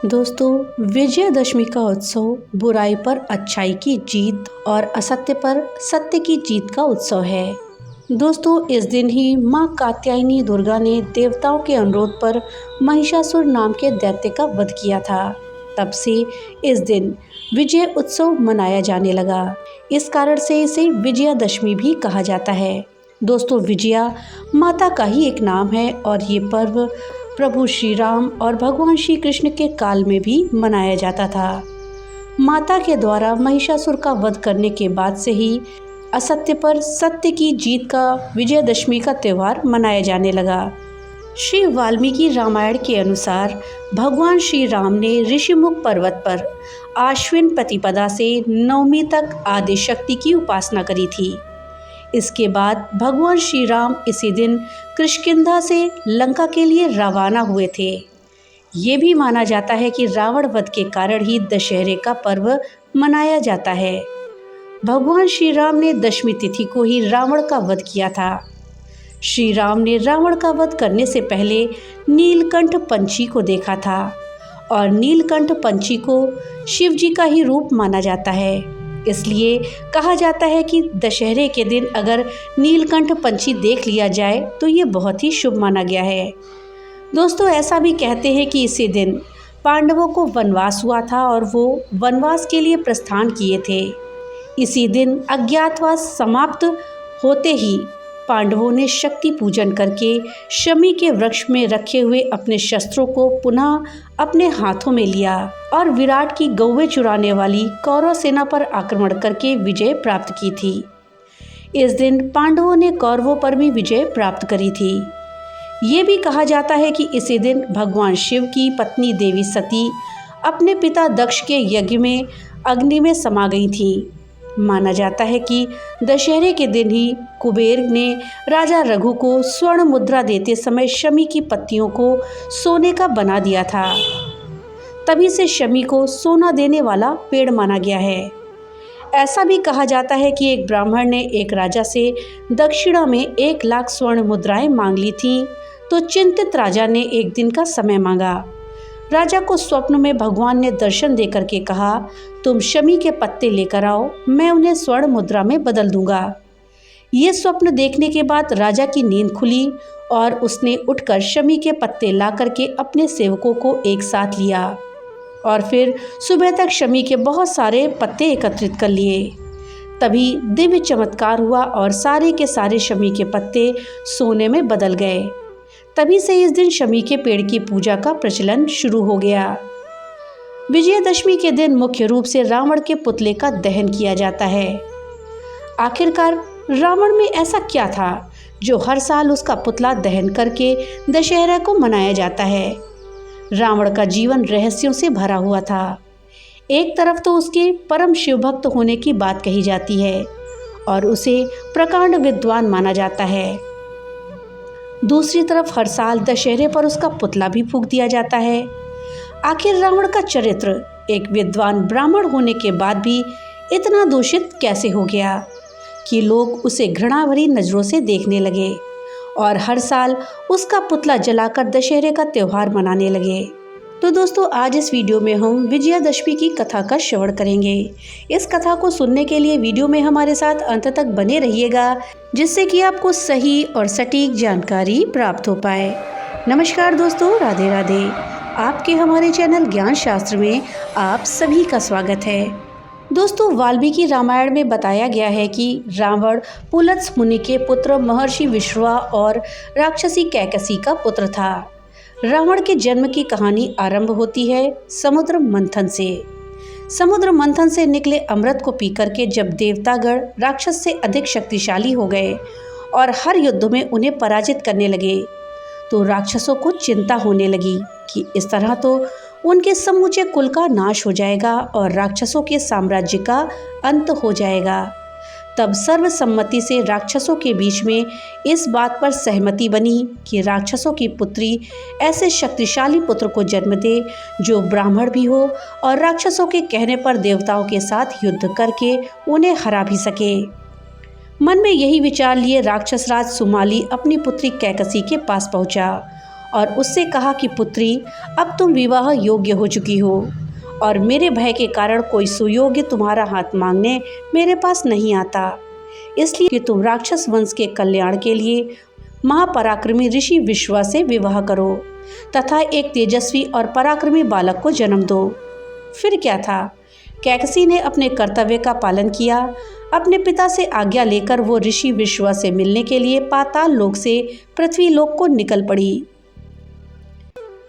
दोस्तों, विजयदशमी का उत्सव बुराई पर अच्छाई की जीत और असत्य पर सत्य की जीत का उत्सव है। दोस्तों, इस दिन ही माँ कात्यायनी दुर्गा ने देवताओं के अनुरोध पर महिषासुर नाम के दैत्य का वध किया था। तब से इस दिन विजय उत्सव मनाया जाने लगा। इस कारण से इसे विजयादशमी भी कहा जाता है। दोस्तों, विजया माता का ही एक नाम है और ये पर्व प्रभु श्री राम और भगवान श्री कृष्ण के काल में भी मनाया जाता था। माता के द्वारा महिषासुर का वध करने के बाद से ही असत्य पर सत्य की जीत का विजयदशमी का त्यौहार मनाया जाने लगा। श्री वाल्मीकि रामायण के अनुसार भगवान श्री राम ने ऋषिमुख पर्वत पर आश्विन प्रतिपदा से नवमी तक आदि शक्ति की उपासना करी थी। इसके बाद भगवान श्री राम इसी दिन किष्किंधा से लंका के लिए रवाना हुए थे। ये भी माना जाता है कि रावण वध के कारण ही दशहरे का पर्व मनाया जाता है। भगवान श्री राम ने दशमी तिथि को ही रावण का वध किया था। श्री राम ने रावण का वध करने से पहले नीलकंठ पंछी को देखा था और नीलकंठ पंछी को शिव जी का ही रूप माना जाता है। इसलिए कहा जाता है कि दशहरे के दिन अगर नीलकंठ पंछी देख लिया जाए तो ये बहुत ही शुभ माना गया है। दोस्तों, ऐसा भी कहते हैं कि इसी दिन पांडवों को वनवास हुआ था और वो वनवास के लिए प्रस्थान किए थे। इसी दिन अज्ञातवास समाप्त होते ही पांडवों ने शक्ति पूजन करके शमी के वृक्ष में रखे हुए अपने शस्त्रों को पुनः अपने हाथों में लिया और विराट की गौवें चुराने वाली कौरव सेना पर आक्रमण करके विजय प्राप्त की थी। इस दिन पांडवों ने कौरवों पर भी विजय प्राप्त करी थी। ये भी कहा जाता है कि इसी दिन भगवान शिव की पत्नी देवी सती अपने पिता दक्ष के यज्ञ में अग्नि में समा गई थी। माना जाता है कि दशहरे के दिन ही कुबेर ने राजा रघु को स्वर्ण मुद्रा देते समय शमी की पत्तियों को सोने का बना दिया था। तभी से शमी को सोना देने वाला पेड़ माना गया है। ऐसा भी कहा जाता है कि एक ब्राह्मण ने एक राजा से दक्षिणा में 1,00,000 स्वर्ण मुद्राएं मांग ली थीं, तो चिंतित राजा ने एक दिन का समय मांगा। राजा को स्वप्न में भगवान ने दर्शन देकर के कहा, तुम शमी के पत्ते लेकर आओ, मैं उन्हें स्वर्ण मुद्रा में बदल दूंगा। ये स्वप्न देखने के बाद राजा की नींद खुली और उसने उठकर शमी के पत्ते ला करके अपने सेवकों को एक साथ लिया और फिर सुबह तक शमी के बहुत सारे पत्ते एकत्रित कर लिए। तभी दिव्य चमत्कार हुआ और सारे के सारे शमी के पत्ते सोने में बदल गए। तभी से इस दिन शमी के पेड़ की पूजा का प्रचलन शुरू हो गया। विजयदशमी के दिन मुख्य रूप से रावण के पुतले का दहन किया जाता है। आखिरकार रावण में ऐसा क्या था जो हर साल उसका पुतला दहन करके दशहरा को मनाया जाता है। रावण का जीवन रहस्यों से भरा हुआ था। एक तरफ तो उसके परम शिवभक्त होने की बात कही जाती है और उसे प्रकांड विद्वान माना जाता है। दूसरी तरफ हर साल दशहरे पर उसका पुतला भी फूंक दिया जाता है। आखिर रावण का चरित्र एक विद्वान ब्राह्मण होने के बाद भी इतना दूषित कैसे हो गया कि लोग उसे घृणा भरी नज़रों से देखने लगे और हर साल उसका पुतला जलाकर दशहरे का त्यौहार मनाने लगे। तो दोस्तों, आज इस वीडियो में हम विजयादशमी की कथा का श्रवण करेंगे। इस कथा को सुनने के लिए वीडियो में हमारे साथ अंत तक बने रहिएगा, जिससे कि आपको सही और सटीक जानकारी प्राप्त हो पाए। नमस्कार दोस्तों, राधे राधे। आपके हमारे चैनल ज्ञान शास्त्र में आप सभी का स्वागत है। दोस्तों, वाल्मीकि रामायण में बताया गया है कि रावण पुलत्स मुनि के पुत्र महर्षि विश्रवा और राक्षसी कैकसी का पुत्र था। रावण के जन्म की कहानी आरंभ होती है समुद्र मंथन से। समुद्र मंथन से निकले अमृत को पीकर के जब देवतागण राक्षस से अधिक शक्तिशाली हो गए और हर युद्ध में उन्हें पराजित करने लगे, तो राक्षसों को चिंता होने लगी कि इस तरह तो उनके समूचे कुल का नाश हो जाएगा और राक्षसों के साम्राज्य का अंत हो जाएगा। तब सर्वसम्मति से राक्षसों के बीच में इस बात पर सहमति बनी कि राक्षसों की पुत्री ऐसे शक्तिशाली पुत्र को जन्म दे जो ब्राह्मण भी हो और राक्षसों के कहने पर देवताओं के साथ युद्ध करके उन्हें हरा भी सके। मन में यही विचार लिए राक्षसराज सुमाली अपनी पुत्री कैकसी के पास पहुंचा और उससे कहा कि पुत्री, अब तुम विवाह योग्य हो चुकी हो और मेरे भय के कारण कोई सुयोग्य तुम्हारा हाथ मांगने मेरे पास नहीं आता। इसलिए कि तुम राक्षस वंश के कल्याण के लिए महापराक्रमी ऋषि विश्वा से विवाह करो तथा एक तेजस्वी और पराक्रमी बालक को जन्म दो। फिर क्या था, कैकसी ने अपने कर्तव्य का पालन किया। अपने पिता से आज्ञा लेकर वो ऋषि विश्वा से मिलने के लिए पाताल लोक से पृथ्वीलोक को निकल पड़ी।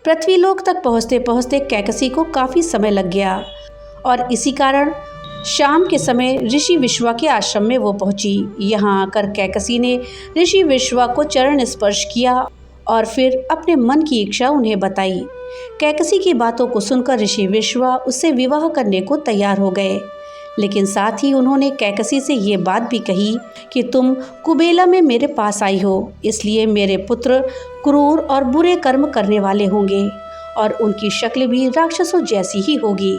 पृथ्वीलोक तक पहुँचते पहुँचते कैकसी को काफ़ी समय लग गया और इसी कारण शाम के समय ऋषि विश्वा के आश्रम में वो पहुंची। यहाँ आकर कैकसी ने ऋषि विश्वा को चरण स्पर्श किया और फिर अपने मन की इच्छा उन्हें बताई। कैकसी की बातों को सुनकर ऋषि विश्वा उससे विवाह करने को तैयार हो गए, लेकिन साथ ही उन्होंने कैकसी से ये बात भी कही कि तुम कुबेला में मेरे पास आई हो, इसलिए मेरे पुत्र क्रूर और बुरे कर्म करने वाले होंगे और उनकी शक्ल भी राक्षसों जैसी ही होगी।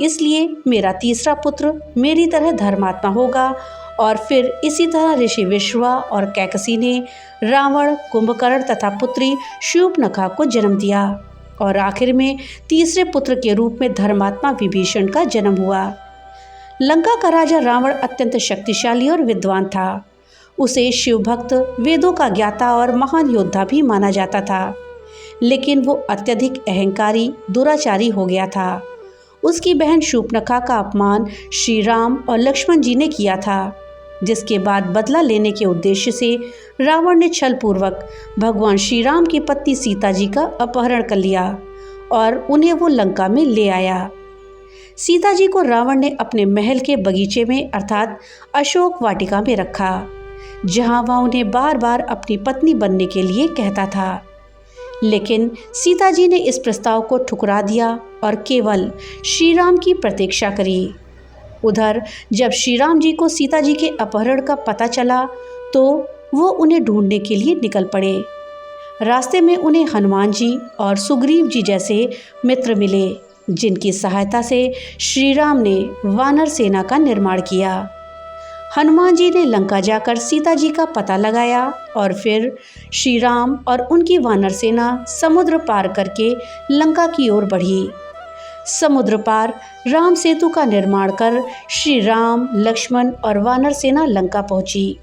इसलिए मेरा तीसरा पुत्र मेरी तरह धर्मात्मा होगा। और फिर इसी तरह ऋषि विश्वा और कैकसी ने रावण, कुंभकर्ण तथा पुत्री शूर्पणखा को जन्म दिया और आखिर में तीसरे पुत्र के रूप में धर्मात्मा विभीषण का जन्म हुआ। लंका का राजा रावण अत्यंत शक्तिशाली और विद्वान था। उसे शिव भक्त, वेदों का ज्ञाता और महान योद्धा भी माना जाता था, लेकिन वो अत्यधिक अहंकारी, दुराचारी हो गया था। उसकी बहन शूर्पणखा का अपमान श्री राम और लक्ष्मण जी ने किया था, जिसके बाद बदला लेने के उद्देश्य से रावण ने छलपूर्वक भगवान श्री राम की पत्नी सीता जी का अपहरण कर लिया और उन्हें वो लंका में ले आया। सीता जी को रावण ने अपने महल के बगीचे में अर्थात अशोक वाटिका में रखा, जहां वह उन्हें बार बार अपनी पत्नी बनने के लिए कहता था। लेकिन सीता जी ने इस प्रस्ताव को ठुकरा दिया और केवल श्री राम की प्रतीक्षा करी। उधर जब श्री राम जी को सीता जी के अपहरण का पता चला तो वो उन्हें ढूंढने के लिए निकल पड़े। रास्ते में उन्हें हनुमान जी और सुग्रीव जी जैसे मित्र मिले, जिनकी सहायता से श्री राम ने वानर सेना का निर्माण किया। हनुमान जी ने लंका जाकर सीता जी का पता लगाया और फिर श्री राम और उनकी वानर सेना समुद्र पार करके लंका की ओर बढ़ी। समुद्र पार राम सेतु का निर्माण कर श्री राम, लक्ष्मण और वानर सेना लंका पहुंची,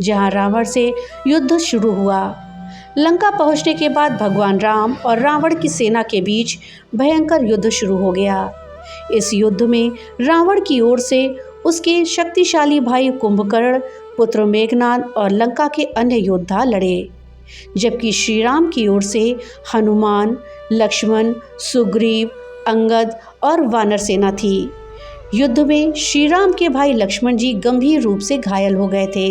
जहां रावण से युद्ध शुरू हुआ। लंका पहुंचने के बाद भगवान राम और रावण की सेना के बीच भयंकर युद्ध शुरू हो गया। इस युद्ध में रावण की ओर से उसके शक्तिशाली भाई कुंभकर्ण, पुत्र मेघनाद और लंका के अन्य योद्धा लड़े, जबकि श्री राम की ओर से हनुमान, लक्ष्मण, सुग्रीव, अंगद और वानर सेना थी। युद्ध में श्री राम के भाई लक्ष्मण जी गंभीर रूप से घायल हो गए थे,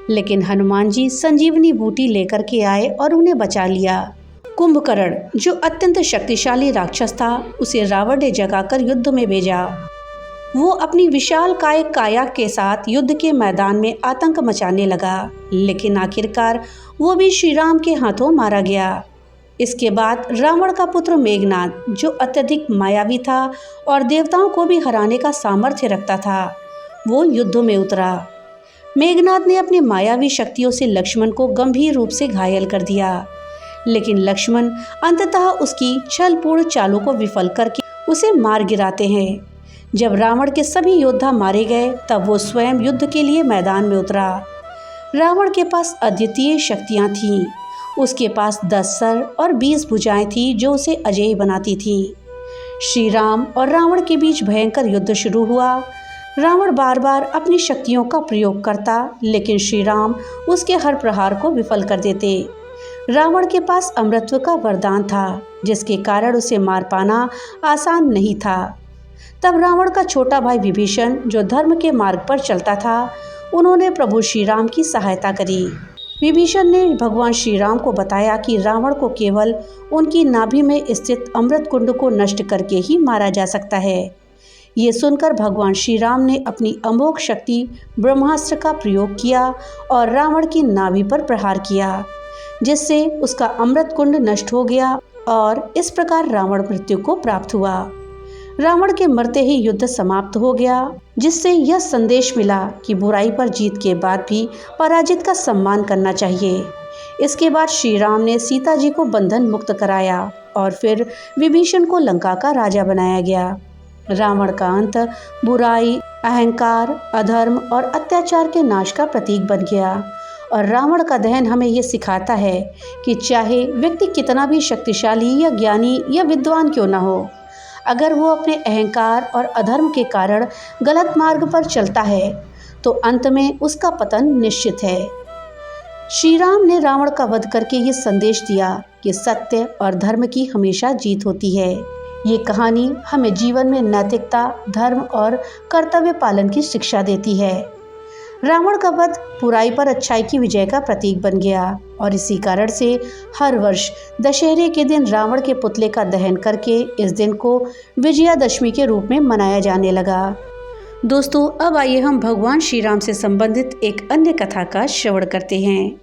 लेकिन हनुमान जी संजीवनी बूटी लेकर के आए और उन्हें बचा लिया। कुंभकर्ण, जो अत्यंत शक्तिशाली राक्षस था, उसे रावण ने जगाकर युद्ध में भेजा। वो अपनी विशाल काया के साथ युद्ध के मैदान में आतंक मचाने लगा, लेकिन आखिरकार वो भी श्री राम के हाथों मारा गया। इसके बाद रावण का पुत्र मेघनाद, जो अत्यधिक मायावी था और देवताओं को भी हराने का सामर्थ्य रखता था, वो युद्ध में उतरा। मेघनाद ने अपनी मायावी शक्तियों से लक्ष्मण को गंभीर रूप से घायल कर दिया, लेकिन लक्ष्मण अंततः उसकी छलपूर्ण चालों को विफल करके उसे मार गिराते हैं। जब रावण के सभी योद्धा मारे गए, तब वो स्वयं युद्ध के लिए मैदान में उतरा। रावण के पास अद्वितीय शक्तियाँ थीं। उसके पास 10 सर और 20 भुजाएं थीं, जो उसे अजेय बनाती थीं। श्री राम और रावण के बीच भयंकर युद्ध शुरू हुआ। रावण बार बार अपनी शक्तियों का प्रयोग करता, लेकिन श्री राम उसके हर प्रहार को विफल कर देते। रावण के पास अमृतत्व का वरदान था, जिसके कारण उसे मार पाना आसान नहीं था। तब रावण का छोटा भाई विभीषण, जो धर्म के मार्ग पर चलता था, उन्होंने प्रभु श्री राम की सहायता करी। विभीषण ने भगवान श्री राम को बताया कि रावण को केवल उनकी नाभि में स्थित अमृत कुंड को नष्ट करके ही मारा जा सकता है। ये सुनकर भगवान श्री राम ने अपनी अमोघ शक्ति ब्रह्मास्त्र का प्रयोग किया और रावण की नाभि पर प्रहार किया, जिससे उसका अमृत कुंड नष्ट हो गया और इस प्रकार रावण मृत्यु को प्राप्त हुआ। रावण के मरते ही युद्ध समाप्त हो गया, जिससे यह संदेश मिला कि बुराई पर जीत के बाद भी पराजित का सम्मान करना चाहिए। इसके बाद श्री राम ने सीता जी को बंधन मुक्त कराया और फिर विभीषण को लंका का राजा बनाया गया। रावण का अंत बुराई, अहंकार, अधर्म और अत्याचार के नाश का प्रतीक बन गया। और रावण का दहन हमें ये सिखाता है कि चाहे व्यक्ति कितना भी शक्तिशाली या ज्ञानी या विद्वान क्यों न हो, अगर वो अपने अहंकार और अधर्म के कारण गलत मार्ग पर चलता है तो अंत में उसका पतन निश्चित है। श्री राम ने रावण का वध करके ये संदेश दिया कि सत्य और धर्म की हमेशा जीत होती है। ये कहानी हमें जीवन में नैतिकता, धर्म और कर्तव्य पालन की शिक्षा देती है। रावण का वध बुराई पर अच्छाई की विजय का प्रतीक बन गया और इसी कारण से हर वर्ष दशहरे के दिन रावण के पुतले का दहन करके इस दिन को विजयादशमी के रूप में मनाया जाने लगा। दोस्तों, अब आइए हम भगवान श्री राम से संबंधित एक अन्य कथा का श्रवण करते हैं।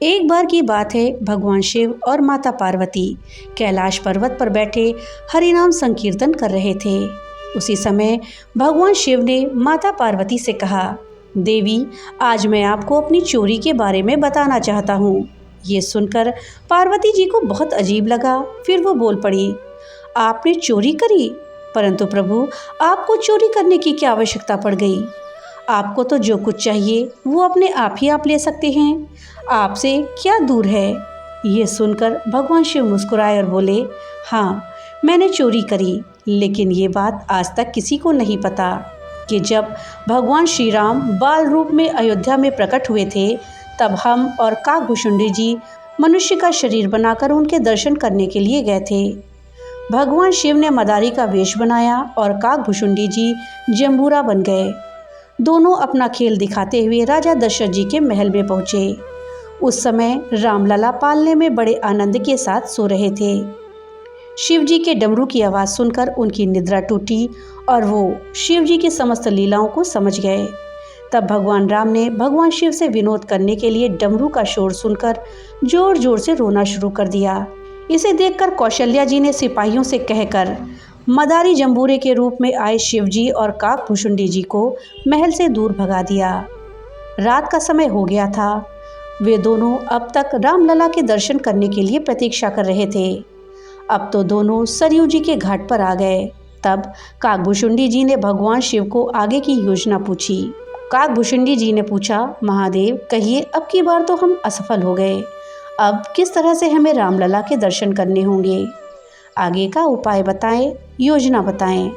एक बार की बात है, भगवान शिव और माता पार्वती कैलाश पर्वत पर बैठे हरिनाम संकीर्तन कर रहे थे। उसी समय भगवान शिव ने माता पार्वती से कहा, देवी, आज मैं आपको अपनी चोरी के बारे में बताना चाहता हूँ। ये सुनकर पार्वती जी को बहुत अजीब लगा। फिर वो बोल पड़ी, आपने चोरी करी? परंतु प्रभु, आपको चोरी करने की क्या आवश्यकता पड़ गई? आपको तो जो कुछ चाहिए वो अपने आप ही आप ले सकते हैं, आपसे क्या दूर है। ये सुनकर भगवान शिव मुस्कुराए और बोले, हाँ, मैंने चोरी करी, लेकिन ये बात आज तक किसी को नहीं पता कि जब भगवान श्री राम बाल रूप में अयोध्या में प्रकट हुए थे, तब हम और काकभुशुंडी जी मनुष्य का शरीर बनाकर उनके दर्शन करने के लिए गए थे। भगवान शिव ने मदारी का वेश बनाया और काकभुशुंडी जी जम्बूरा बन गए। दोनों अपना खेल दिखाते हुए राजा दशरथ जी के महल में पहुँचे। उस समय रामलला पालने में बड़े आनंद के साथ सो रहे थे। शिव जी के डमरू की आवाज़ सुनकर उनकी निद्रा टूटी और वो शिव जी की समस्त लीलाओं को समझ गए। तब भगवान राम ने भगवान शिव से विनोद करने के लिए डमरू का शोर सुनकर जोर जोर से रोना शुरू कर दिया। इसे देखकर कौशल्या जी ने सिपाहियों से कहकर मदारी जम्बूरे के रूप में आए शिव जी और काकभुशुंडी जी को महल से दूर भगा दिया। रात का समय हो गया था। वे दोनों अब तक रामलला के दर्शन करने के लिए प्रतीक्षा कर रहे थे। अब तो दोनों सरयू जी के घाट पर आ गए। तब काकभुशुंडी जी ने भगवान शिव को आगे की योजना पूछी। काकभुशुंडी जी ने पूछा, महादेव, कहिए, अब की बार तो हम असफल हो गए। अब किस तरह से हमें रामलला के दर्शन करने होंगे? आगे का उपाय बताएं, योजना बताएं।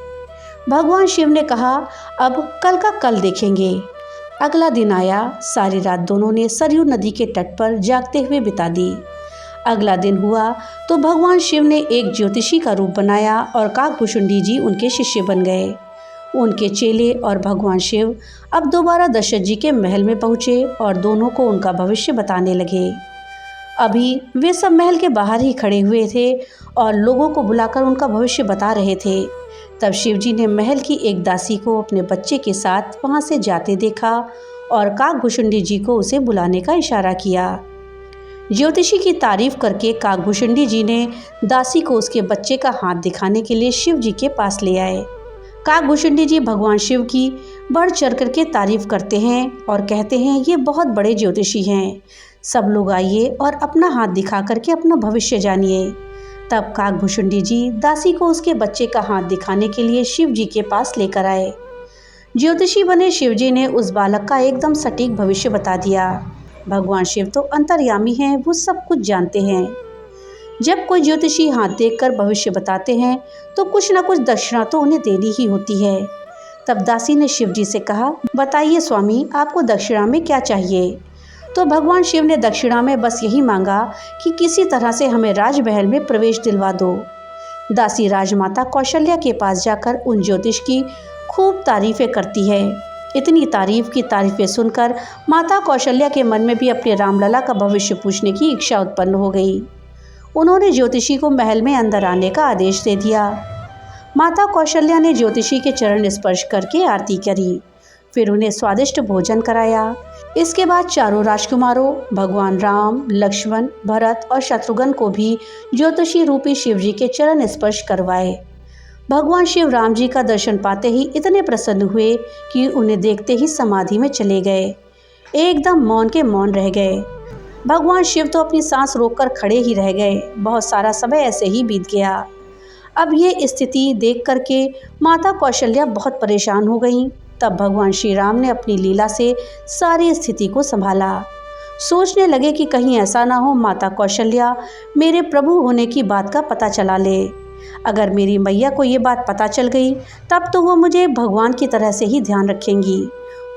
भगवान शिव ने कहा, अब कल का कल देखेंगे। अगला दिन आया। सारी रात दोनों ने सरयू नदी के तट पर जागते हुए बिता दी। अगला दिन हुआ तो भगवान शिव ने एक ज्योतिषी का रूप बनाया और काकभुशुंडी जी उनके शिष्य बन गए। उनके चेले और भगवान शिव अब दोबारा दशरथ जी के महल में पहुँचे और दोनों को उनका भविष्य बताने लगे। अभी वे सब महल के बाहर ही खड़े हुए थे और लोगों को बुलाकर उनका भविष्य बता रहे थे। तब शिवजी ने महल की एक दासी को अपने बच्चे के साथ वहां से जाते देखा और काकभुशुंडी जी को उसे बुलाने का इशारा किया। ज्योतिषी की तारीफ करके काकभुशुंडी जी ने दासी को उसके बच्चे का हाथ दिखाने के लिए शिव जी के पास ले आए। काकभुशुंडी जी भगवान शिव की बढ़ चढ़ करके तारीफ करते हैं और कहते हैं, ये बहुत बड़े ज्योतिषी हैं, सब लोग आइए और अपना हाथ दिखा करके अपना भविष्य जानिए। तब काकभुशुंडी जी दासी को उसके बच्चे का हाथ दिखाने के लिए शिव जी के पास लेकर आए। ज्योतिषी बने शिव जी ने उस बालक का एकदम सटीक भविष्य बता दिया। भगवान शिव तो अंतर्यामी हैं, वो सब कुछ जानते हैं। जब कोई ज्योतिषी हाथ देखकर भविष्य बताते हैं तो कुछ न कुछ दक्षिणा तो उन्हें देनी ही होती है। तब दासी ने शिव जी से कहा, बताइए स्वामी, आपको दक्षिणा में क्या चाहिए? तो भगवान शिव ने दक्षिणा में बस यही मांगा कि किसी तरह से हमें राजमहल में प्रवेश दिलवा दो। दासी राजमाता कौशल्या के पास जाकर उन ज्योतिष की खूब तारीफें करती है। इतनी तारीफ की तारीफें सुनकर माता कौशल्या के मन में भी अपने रामलला का भविष्य पूछने की इच्छा उत्पन्न हो गई। उन्होंने ज्योतिषी को महल में अंदर आने का आदेश दे दिया। माता कौशल्या ने ज्योतिषी के चरण स्पर्श करके आरती करी, फिर उन्हें स्वादिष्ट भोजन कराया। इसके बाद चारों राजकुमारों भगवान राम, लक्ष्मण, भरत और शत्रुघ्न को भी ज्योतिषी रूपी शिव जी के चरण स्पर्श करवाए। भगवान शिव राम जी का दर्शन पाते ही इतने प्रसन्न हुए कि उन्हें देखते ही समाधि में चले गए, एकदम मौन के मौन रह गए। भगवान शिव तो अपनी सांस रोककर खड़े ही रह गए। बहुत सारा समय ऐसे ही बीत गया। अब ये स्थिति देख करके माता कौशल्या बहुत परेशान हो गईं। तब भगवान श्री राम ने अपनी लीला से सारी स्थिति को संभाला। सोचने लगे कि कहीं ऐसा ना हो माता कौशल्या मेरे प्रभु होने की बात का पता चला ले। अगर मेरी मैया को ये बात पता चल गई तब तो वो मुझे भगवान की तरह से ही ध्यान रखेंगी।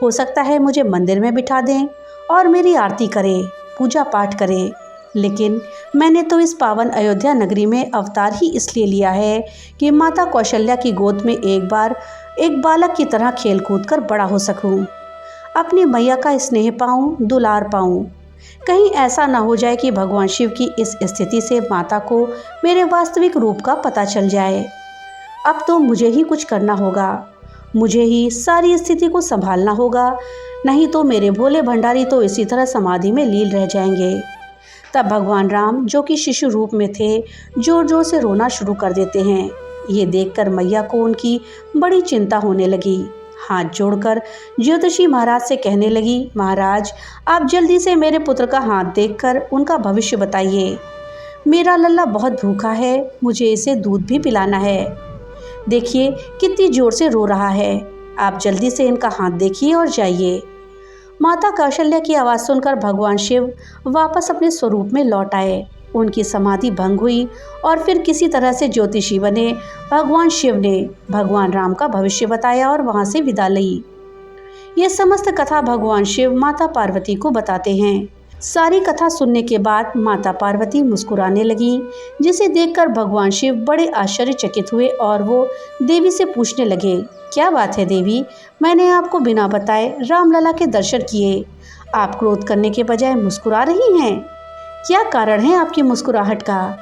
हो सकता है मुझे मंदिर में बिठा दें और मेरी आरती करें, पूजा पाठ करें। लेकिन मैंने तो इस पावन अयोध्या नगरी में अवतार ही इसलिए लिया है कि माता कौशल्या की गोद में एक बार एक बालक की तरह खेल कूद कर बड़ा हो सकूं, अपनी मैया का स्नेह पाऊं, दुलार पाऊं। कहीं ऐसा ना हो जाए कि भगवान शिव की इस स्थिति से माता को मेरे वास्तविक रूप का पता चल जाए। अब तो मुझे ही कुछ करना होगा, मुझे ही सारी स्थिति को संभालना होगा, नहीं तो मेरे भोले भंडारी तो इसी तरह समाधि में लीन रह जाएंगे। तब भगवान राम, जो कि शिशु रूप में थे, जोर जोर से रोना शुरू कर देते हैं। ये देखकर मैया को उनकी बड़ी चिंता होने लगी। हाथ जोड़कर ज्योतिषी महाराज से कहने लगी, महाराज आप जल्दी से मेरे पुत्र का हाथ देखकर उनका भविष्य बताइए। मेरा लल्ला बहुत भूखा है, मुझे इसे दूध भी पिलाना है। देखिए कितनी जोर से रो रहा है, आप जल्दी से इनका हाथ देखिए और जाइए। माता कौशल्या की आवाज़ सुनकर भगवान शिव वापस अपने स्वरूप में लौट आए। उनकी समाधि भंग हुई और फिर किसी तरह से ज्योतिषी बने भगवान शिव ने भगवान राम का भविष्य बताया और वहां से विदा ली। यह समस्त कथा भगवान शिव माता पार्वती को बताते हैं। सारी कथा सुनने के बाद माता पार्वती मुस्कुराने लगी, जिसे देखकर भगवान शिव बड़े आश्चर्यचकित हुए और वो देवी से पूछने लगे, क्या बात है देवी, मैंने आपको बिना बताए रामलला के दर्शन किए, आप क्रोध करने के बजाय मुस्कुरा रही हैं, क्या कारण है आपकी मुस्कुराहट का?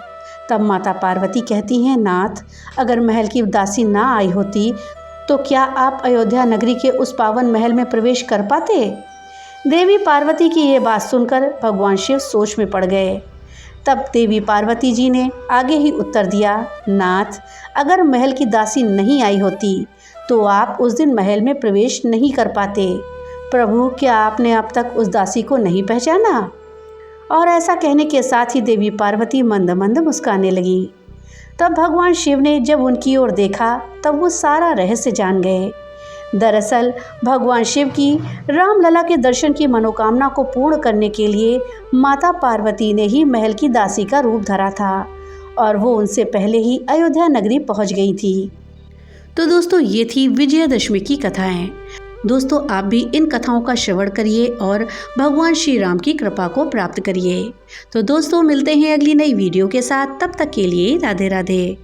तब माता पार्वती कहती हैं, नाथ अगर महल की दासी ना आई होती तो क्या आप अयोध्या नगरी के उस पावन महल में प्रवेश कर पाते? देवी पार्वती की ये बात सुनकर भगवान शिव सोच में पड़ गए। तब देवी पार्वती जी ने आगे ही उत्तर दिया, नाथ अगर महल की दासी नहीं आई होती तो आप उस दिन महल में प्रवेश नहीं कर पाते। प्रभु क्या आपने अब तक उस दासी को नहीं पहचाना? और ऐसा कहने के साथ ही देवी पार्वती मंद मंद मुस्कुराने लगी। तब भगवान शिव ने जब उनकी ओर देखा तब वो सारा रहस्य जान गए। दरअसल भगवान शिव की रामलला के दर्शन की मनोकामना को पूर्ण करने के लिए माता पार्वती ने ही महल की दासी का रूप धरा था और वो उनसे पहले ही अयोध्या नगरी पहुंच गई थी। तो दोस्तों ये थी विजयादशमी की कथाएं। दोस्तों आप भी इन कथाओं का श्रवण करिए और भगवान श्री राम की कृपा को प्राप्त करिए। तो दोस्तों मिलते हैं अगली नई वीडियो के साथ, तब तक के लिए राधे राधे।